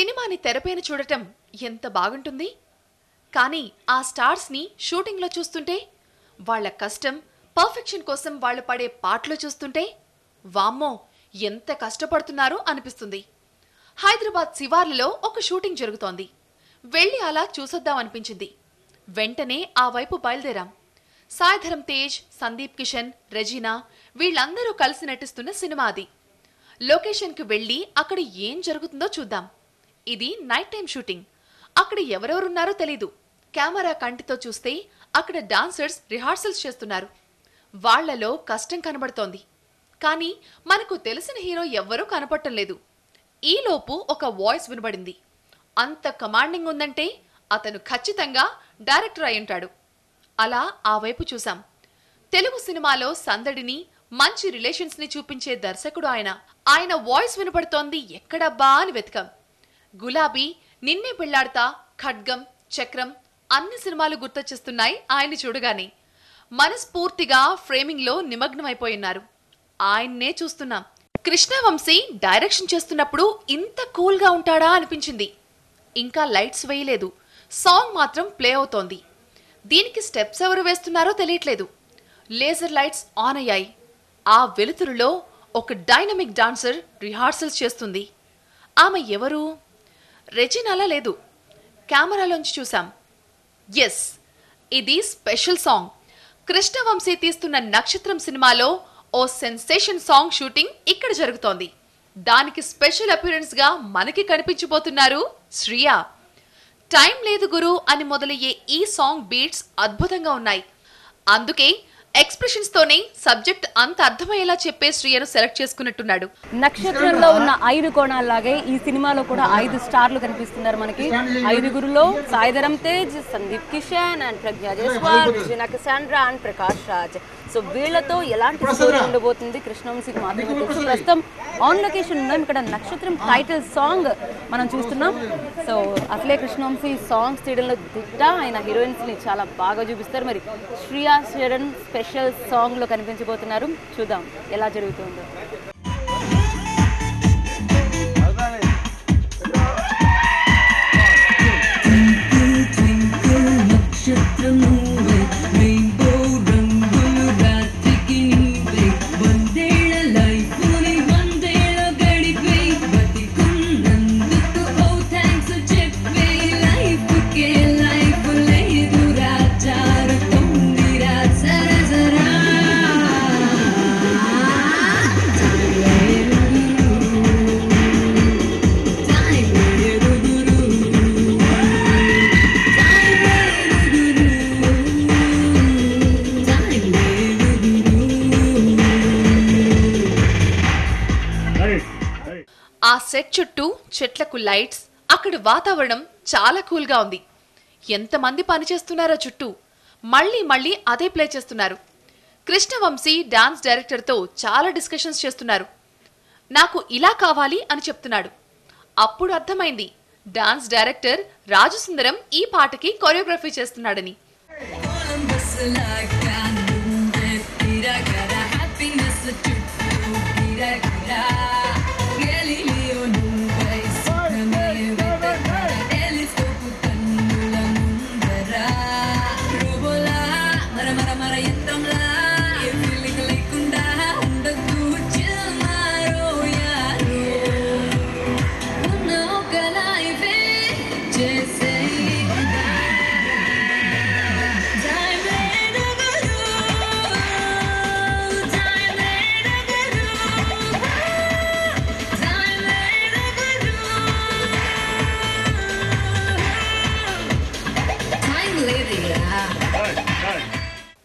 సినిమాని తెరపైన చూడటం ఎంత బాగుంటుంది. కానీ ఆ స్టార్స్ని షూటింగ్లో చూస్తుంటే, వాళ్ల కష్టం పర్ఫెక్షన్ కోసం వాళ్ళు పడే పాటలు చూస్తుంటే వామ్మో ఎంత కష్టపడుతున్నారో అనిపిస్తుంది. హైదరాబాద్ శివార్లలో ఒక షూటింగ్ జరుగుతోంది. వెళ్ళి అలా చూసొద్దామనిపించింది. వెంటనే ఆ వైపు బయలుదేరాం. సాయిధరం తేజ్, సందీప్ కిషన్, రెజీనా వీళ్ళందరూ కలిసి నటిస్తున్న సినిమా అది. లొకేషన్కి వెళ్ళి అక్కడ ఏం జరుగుతుందో చూద్దాం. ఇది నైట్ టైం షూటింగ్. అక్కడ ఎవరెవరున్నారో తెలీదు. కెమెరా కంటితో చూస్తే అక్కడ డాన్సర్స్ రిహార్సల్స్ చేస్తున్నారు. వాళ్లలో కష్టం కనబడుతోంది. కానీ మనకు తెలిసిన హీరో ఎవ్వరూ కనపడటం లేదు. ఈలోపు ఒక వాయిస్ వినబడింది. అంత కమాండింగ్ ఉందంటే అతను ఖచ్చితంగా డైరెక్టర్ అయి ఉంటాడు. అలా ఆ వైపు చూసాం. తెలుగు సినిమాలో సందడిని, మంచి రిలేషన్స్ ని చూపించే దర్శకుడు ఆయన. ఆయన వాయిస్ వినపడుతోంది ఎక్కడబ్బా అని వెతికాం. గులాబీ, నిన్నే పెళ్లాడతా, ఖడ్గం, చక్రం అన్ని సినిమాలు గుర్తొచ్చేస్తున్నాయి ఆయన్ని చూడగానే. మనస్ఫూర్తిగా ఫ్రేమింగ్ లో నిమగ్నమైపోయినారు. ఆయన్నే చూస్తున్నాం. కృష్ణవంశీ డైరెక్షన్ చేస్తున్నప్పుడు ఇంత కూల్ గా ఉంటాడా అనిపించింది. ఇంకా లైట్స్ వేయలేదు. సాంగ్ మాత్రం ప్లే అవుతోంది. దీనికి స్టెప్స్ ఎవరు వేస్తున్నారో తెలియట్లేదు. లేజర్ లైట్స్ ఆన్ అయ్యాయి. ఆ వెలుతురులో ఒక డైనమిక్ డాన్సర్ రిహార్సల్స్ చేస్తుంది. ఆమె ఎవరు? రెజినాలా లేదు. కెమెరాలోంచి చూసాం. ఎస్, ఇది స్పెషల్ సాంగ్. కృష్ణవంశీ తీస్తున్న నక్షత్రం సినిమాలో ఓ సెన్సేషన్ సాంగ్ షూటింగ్ ఇక్కడ జరుగుతోంది. దానికి స్పెషల్ అపియరెన్స్ గా మనకి కనిపించిపోతున్నారు శ్రియా. టైం లేదు గురు అని మొదలయ్యే ఈ సాంగ్ బీట్స్ అద్భుతంగా ఉన్నాయి. అందుకే ఎక్స్ప్రెషన్స్ తోనే సబ్జెక్ట్ అంత అర్థమయ్యేలా చెప్పే శ్రియను సెలెక్ట్ చేసుకున్నట్టున్నాడు. నక్షత్రంలో ఉన్న 5 కోణాల్లాగే ఈ సినిమాలో కూడా 5 స్టార్లు కనిపిస్తున్నారు మనకి. 5గురులో Sai Dharam Tej, Sundeep Kishan and Pragya Jaiswal, Gina Cassandra and Prakash Raj. So వీళ్లతో ఎలాంటి స్టోరీ ఉండబోతుంది కృష్ణవంశీకి మాత్రమే తెలుసు. ప్రస్తుతం ఆన్ లొకేషన్ ఉన్నాం. ఇక్కడ నక్షత్రం టైటిల్ సాంగ్ మనం చూస్తున్నాం. సో అసలే కృష్ణవంశీ సాంగ్స్ తీయడంలో దిట్ట. ఆయన హీరోయిన్స్ ని చాలా బాగా చూపిస్తారు. మరి శ్రియా శరణ్ స్పెషల్ సాంగ్ లో కనిపించబోతున్నారు. చూద్దాం ఎలా జరుగుతుందో. ఆ సెట్ చుట్టూ చెట్లకు లైట్స్, అక్కడ వాతావరణం చాలా కూల్ గా ఉంది. ఎంతమంది పనిచేస్తున్నారో చుట్టూ. మళ్ళీ మళ్ళీ అదే ప్లే చేస్తున్నారు. కృష్ణవంశీ డాన్స్ డైరెక్టర్ తో చాలా డిస్కషన్స్ చేస్తున్నారు. నాకు ఇలా కావాలి అని చెప్తున్నాడు. అప్పుడు అర్థమైంది డాన్స్ డైరెక్టర్ రాజసుందరం ఈ పాటకి కొరియోగ్రఫీ చేస్తున్నాడని.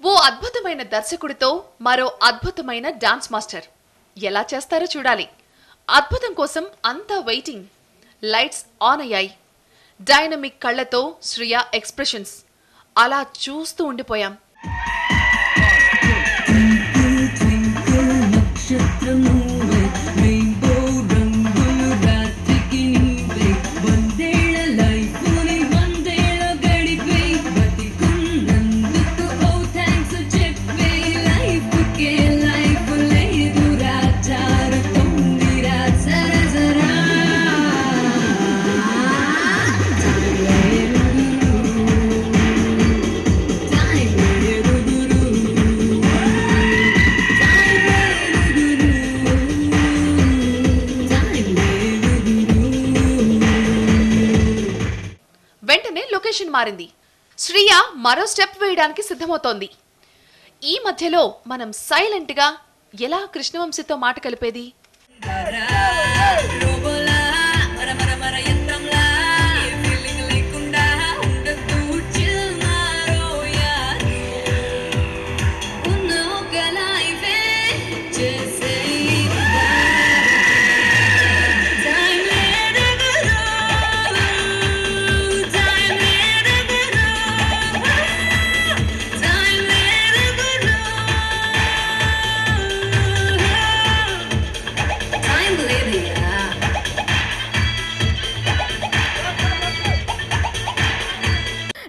ఓ అద్భుతమైన దర్శకుడితో మరో అద్భుతమైన డాన్స్ మాస్టర్. ఎలా చేస్తారో చూడాలి. అద్భుతం కోసం అంతా వెయిటింగ్. లైట్స్ ఆన్ అయ్యాయి. డైనమిక్ కళ్లతో శ్రియా ఎక్స్ప్రెషన్స్. అలా చూస్తూ ఉండిపోయాం. మారింది. శ్రియ మరో స్టెప్ వేయడానికి సిద్ధమవుతోంది. ఈ మధ్యలో మనం సైలెంట్గా ఎలా కృష్ణవంశీతో మాట కలిపేది?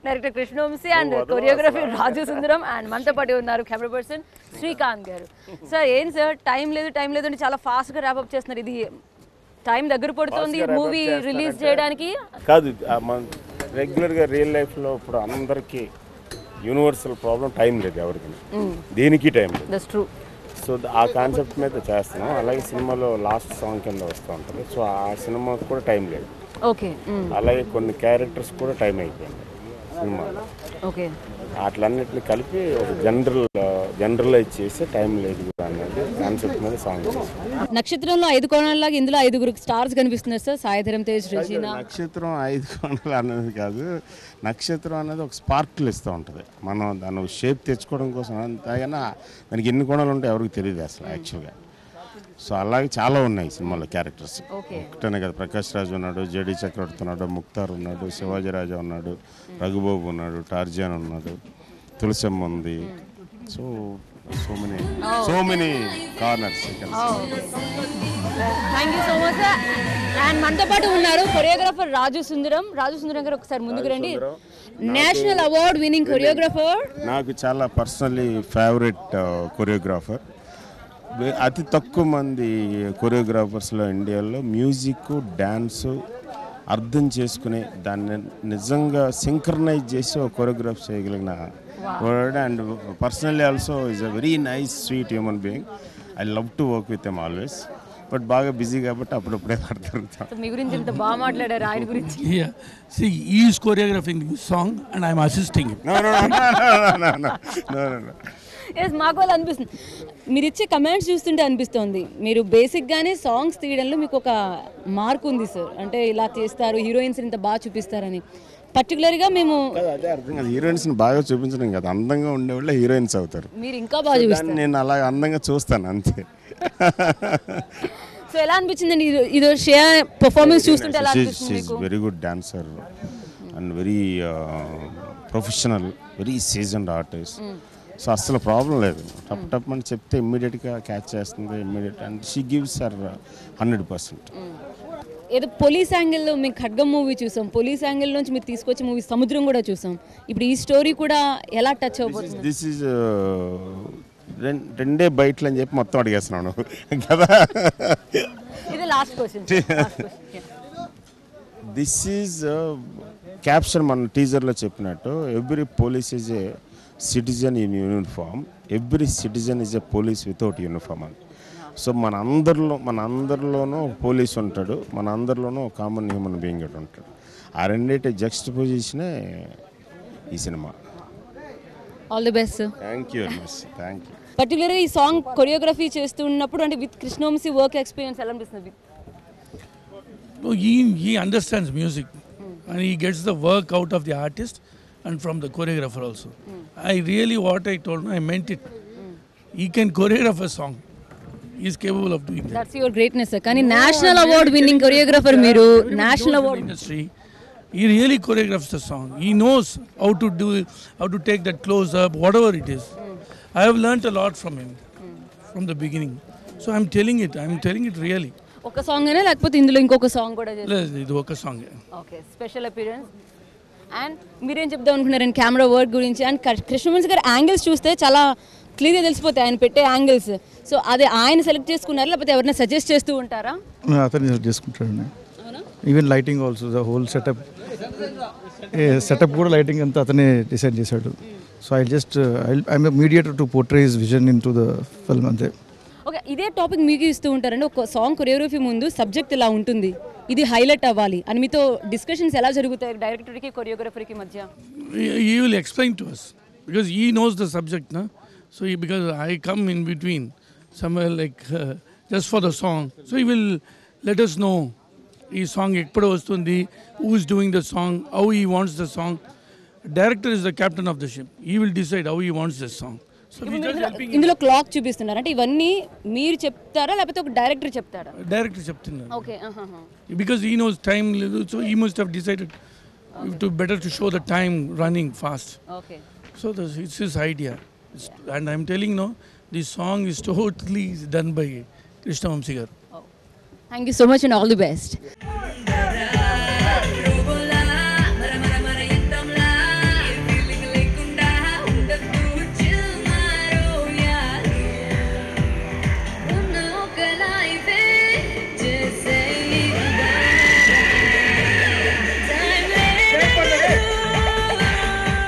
Director Krishna Vamsi and choreography Raju Sundaram and మనతో పాటు ఉన్నారు కెమెరా పర్సన్ శ్రీకాంత్ గారు. సార్ ఏం సార్ టైం లేదు అని చాలా ఫాస్ట్గా ర్యాపప్ చేస్తున్నారు. ఇది టైం దగ్గర పడుతుంది మూవీ రిలీజ్ చేయడానికి కాదు. రెగ్యులర్గా రియల్ లైఫ్లో ఇప్పుడు అందరికీ యూనివర్సల్ ప్రాబ్లం టైం లేదు, ఎవరికి దేనికి టైం లేదు. That's true. సో ఆ కాన్సెప్ట్ మీద చేస్తున్నాం. అలాగే సినిమాలో లాస్ట్ సాంగ్ కింద వస్తూ ఉంటుంది. సో ఆ సినిమాకి కూడా టైం లేదు. ఓకే. అలాగే కొన్ని క్యారెక్టర్స్ కూడా టైం అయిపోయింది సినిమాలో. ఓకే. అట్లన్నిటిని కలిపి ఒక జనరలైజ్ చేసి టైం లేదు అనేది కాన్సెప్ట్ మీద సాంగ్ చేస్తాం. నక్షత్రంలో 5 కోణాలలాగా ఇందులో 5 స్టార్స్ కనిపిస్తున్నారు సార్. సాయిధరం తేజ్, రెజీనా. నక్షత్రం 5 కోణాలు అనేది కాదు, నక్షత్రం అనేది ఒక స్పార్కిల్ ఇస్తూ ఉంటుంది. మనం దాన్ని షేప్ తెచ్చుకోవడం కోసం అంతేగాని దానికి ఎన్ని కోణాలు ఉంటాయి ఎవరికి తెలియదు అసలు యాక్చువల్గా. సో అలాగే చాలా ఉన్నాయి సినిమాలో క్యారెక్టర్స్. ఒకటనే కదా, ప్రకాష్ రాజ్ ఉన్నాడు, జేడి చక్రవర్తి ఉన్నాడు, ముక్తార్ ఉన్నాడు, శివాజీ రాజా ఉన్నాడు, రఘుబాబు ఉన్నాడు, టార్జాన్ ఉన్నాడు, తులసమ్మ ఉంది. So so many corners. Thank you so much sir. And మనతో పాటు ఉన్నారు కొరియోగ్రాఫర్ రాజు సుందరం. గారు ఒకసారి ముందుకు రండి. National award winning choreographer. నాకు చాలా పర్సనలీ ఫేవరెట్ కొరియోగ్రాఫర్. అతి తక్కువ మంది కొరియోగ్రాఫర్స్లో ఇండియాలో మ్యూజిక్, డ్యాన్సు అర్థం చేసుకుని దాన్ని నిజంగా సింక్రనైజ్ చేసి ఒక కొరియోగ్రాఫ్ చేయగలిగిన word. And personally also is a very nice sweet human being. I love to work with M always. But బాగా బిజీ కాబట్టి అప్పుడప్పుడే పడుతుంటాం. మీ గురించి ఎంత బాగా మాట్లాడారు ఆయన గురించి. See, he is choreographing this song and I am assisting him. No. Yes, మాకు వాళ్ళు అనిపిస్తుంది. మీరు ఇచ్చే కమెంట్స్ చూస్తుంటే అనిపిస్తుంది మీరు బేసిక్గానే సాంగ్స్ తీయడంలో మీకు ఒక మార్క్ ఉంది సార్. అంటే ఇలా చేస్తారు, హీరోయిన్స్ ఇంత బాగా చూపిస్తారని. పర్టికులర్గా మేము అదే అర్థం కాదు, హీరోయిన్స్ని బాగా చూపించడం కదా, అందంగా ఉండేవాళ్ళే హీరోయిన్స్ అవుతారు. మీరు ఇంకా బాగా చూపిస్తారు. నేను అలా అందంగా చూస్తాను అంతే. సో ఎలా అనిపించిందండి ఇది షేర్ పర్ఫార్మెన్స్ చూస్తుంటే? ఎలా అనిపిస్తుంది? Very good dancer and very professional, very seasoned artist. So అస్సలు ప్రాబ్లం లేదు. టప్ అని చెప్తే ఇమ్మీడియట్గా క్యాచ్ చేస్తుంది immediate. And she gives her 100%. ఏదో పోలీస్ యాంగిల్లో మేము ఖడ్గం మూవీ చూసాం, పోలీస్ యాంగిల్ నుంచి మీరు తీసుకొచ్చే మూవీ సముద్రం కూడా చూసాం. ఇప్పుడు ఈ స్టోరీ కూడా ఎలా టచ్ అవబోతుంది? దిస్ ఈజ్ రెండే బయట్లు అని చెప్పి మొత్తం అడిగేస్తున్నాను కదా. ఇది last question. This is caption మన టీజర్లో చెప్పినట్టు, every police is a citizen in uniform, every citizen is a police without uniform అని. సో మన అందరిలోనూ పోలీస్ ఉంటాడు, మన అందరిలోనూ కామన్ హ్యూమన్ బీయింగ్ ఉంటాడు. ఆ రెండింటి జక్స్ట్ పొజిషనే ఈ cinema. All the best sir. Thank you very much. Thank you. పర్టికులర్గా ఈ సాంగ్ కొరియోగ్రఫీ చేస్తున్నప్పుడు అంటే విత్ కృష్ణవంశీ వర్క్ ఎక్స్పీరియన్స్ ఎలా అనిపిస్తుంది? No, he understands music and he gets the work out of the artist and from the choreographer also. What I told him, I meant it. He can choreograph a song. He is capable of doing that. That's your greatness sir. Kani national award winning choreographer meeru, national award industry. He really choreographs the song. He knows how to take that close up, whatever it is. I have learnt a lot from him from the beginning. So I'm telling it really. ఒక song అయినా లేకపోతే ఇందులో ఇంకొక song కూడా చేస్తారు? ఇది ఒక song. Okay, special appearance. And మీరేం చెప్దాం అనుకున్నారండి కెమెరా వర్క్ గురించి? అండ్ కృష్ణవంశీ గారు యాంగిల్స్ చూస్తే చాలా క్లియర్గా తెలిసిపోతాయి ఆయన పెట్టే యాంగిల్స్. సో అదే ఆయన సెలెక్ట్ చేసుకున్నారా లేకపోతే ఎవరైనా సజెస్ట్ చేస్తూ ఉంటారా? అతను సెలెక్ట్ చేసుకుంటాడండి. Even lighting also, the whole setup కూడా లైటింగ్ అంతా అతనే డిసైడ్ చేశాడు. So I'm mediator to portray his vision into the film అంతే. ఓకే, ఇదే టాపిక్ మీకు ఇస్తూ ఉంటారండి. ఒక సాంగ్ కొరియోగ్రఫీ ముందు సబ్జెక్ట్ ఇలా ఉంటుంది, ఇది హైలైట్ అవ్వాలి అని మీతో డిస్కషన్స్ ఎలా జరుగుతాయి డైరెక్టర్కి కొరియోగ్రఫర్కి మధ్య? He will explain to us because he knows the subject, na? So because I come in between somewhere like just for the song, so he will let us know ఈ song ఎప్పుడు వస్తుంది, who is doing the song, how he wants the song. Director is the captain of the ship. He will decide how he wants the song. So we just helping him. ఇందులో clock చూపిస్తున్నారు అంటే ఇవన్నీ మీరు చెప్తారా లేకపోతే ఒక director చెప్తారా? Director చెప్తున్నారు. Okay. Because he knows time, so he must have decided to better to show the time running fast. Okay. So it's his idea. And I'm telling no, this song is totally done by Krishna Vamsi garu. Thank you so much and all the best.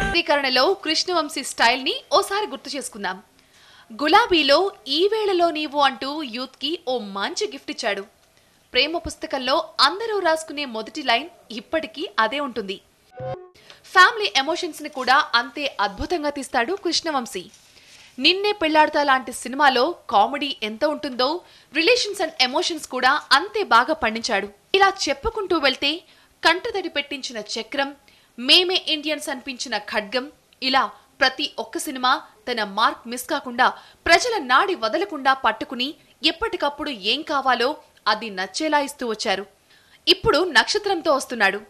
చిత్రీకరణలో Krishna Vamsi style ని ఓసారి గుర్తు చేసుకుందాం. గులాబీలో ఈ వేళలో నీవు అంటూ youth కి ఓ మంచి గిఫ్ట్ ఇచ్చాడు. ప్రేమ పుస్తకంలో అందరూ రాసుకునే మొదటి లైన్ ఇప్పటికీ అదే ఉంటుంది. ఫ్యామిలీ ఎమోషన్స్ ని కూడా అంతే అద్భుతంగా తీస్తాడు కృష్ణవంశీ. నిన్నే పెళ్లాడతా లాంటి సినిమాలో కామెడీ ఎంత ఉంటుందో రిలేషన్స్ అండ్ ఎమోషన్స్ కూడా అంతే బాగా పండించాడు. ఇలా చెప్పుకుంటూ వెళ్తే కంటతడి పెట్టించిన చక్రం, మేమే ఇండియన్స్ అనిపించిన ఖడ్గం, ఇలా ప్రతి ఒక్క సినిమా తన మార్క్ మిస్ కాకుండా ప్రజల నాడి వదలకుండా పట్టుకుని ఎప్పటికప్పుడు ఏం కావాలో అది నచ్చేలా ఇస్తూ వచ్చారు. ఇప్పుడు నక్షత్రంతో వస్తున్నాడు.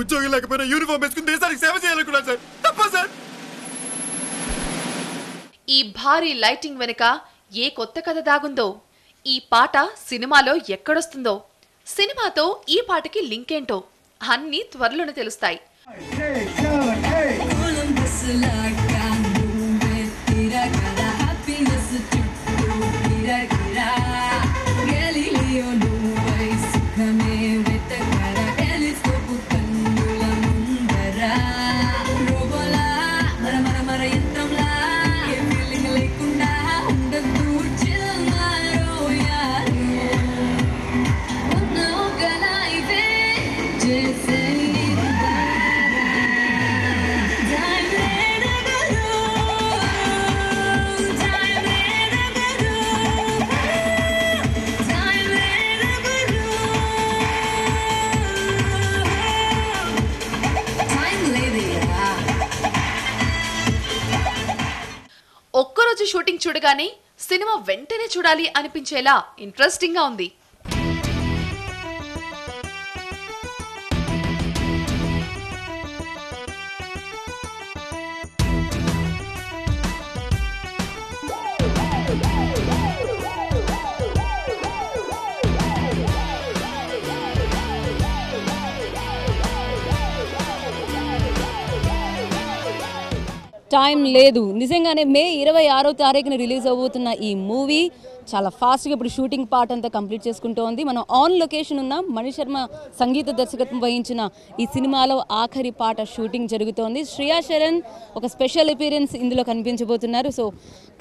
ఉద్యోగం లేకపోయినా యూనిఫామ్ వేసుకుని దేశానికి సేవ చేయాలనుకున్నాను సార్. తప్ప సార్. ఈ భారీ లైటింగ్ వెనుక ఏ కొత్త కథ దాగుందో, ఈ పాట సినిమాలో ఎక్కడొస్తుందో, సినిమాతో ఈ పాటకి లింక్ ఏంటో అన్నీ త్వరలోనే తెలుస్తాయి. ఒక్కరోజు షూటింగ్ చూడగానే సినిమా వెంటనే చూడాలి అనిపించేలా ఇంట్రెస్టింగ్ గా ఉంది. టైం లేదు. నిజంగానే మే 26వ తారీఖున రిలీజ్ అవబోతున్న ఈ మూవీ చాలా ఫాస్ట్గా ఇప్పుడు షూటింగ్ పార్ట్ అంతా కంప్లీట్ చేసుకుంటోంది. మనం ఆన్ లొకేషన్ ఉన్న మణిశర్మ సంగీత దర్శకత్వం వహించిన ఈ సినిమాలో ఆఖరి పాట షూటింగ్ జరుగుతోంది. శ్రియా శరణ్ ఒక స్పెషల్ అపీరెన్స్ ఇందులో కనిపించబోతున్నారు. సో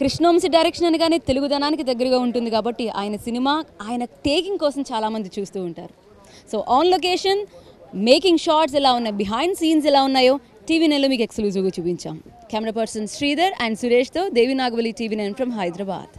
కృష్ణవంశీ డైరెక్షన్ అనగానే తెలుగుదనానికి దగ్గరగా ఉంటుంది కాబట్టి ఆయన సినిమా ఆయన టేకింగ్ కోసం చాలామంది చూస్తూ ఉంటారు. So on location making shots ఎలా ఉన్నాయి, బిహైండ్ సీన్స్ ఎలా ఉన్నాయో టీవీ నైన్లో మీకు ఎక్స్క్లూజివ్గా చూపించాం. కెమెరా పర్సన్ శ్రీధర్ అండ్ సురేష్తో దేవి నాగవల్లి, TV9 ఫ్రమ్ హైదరాబాద్.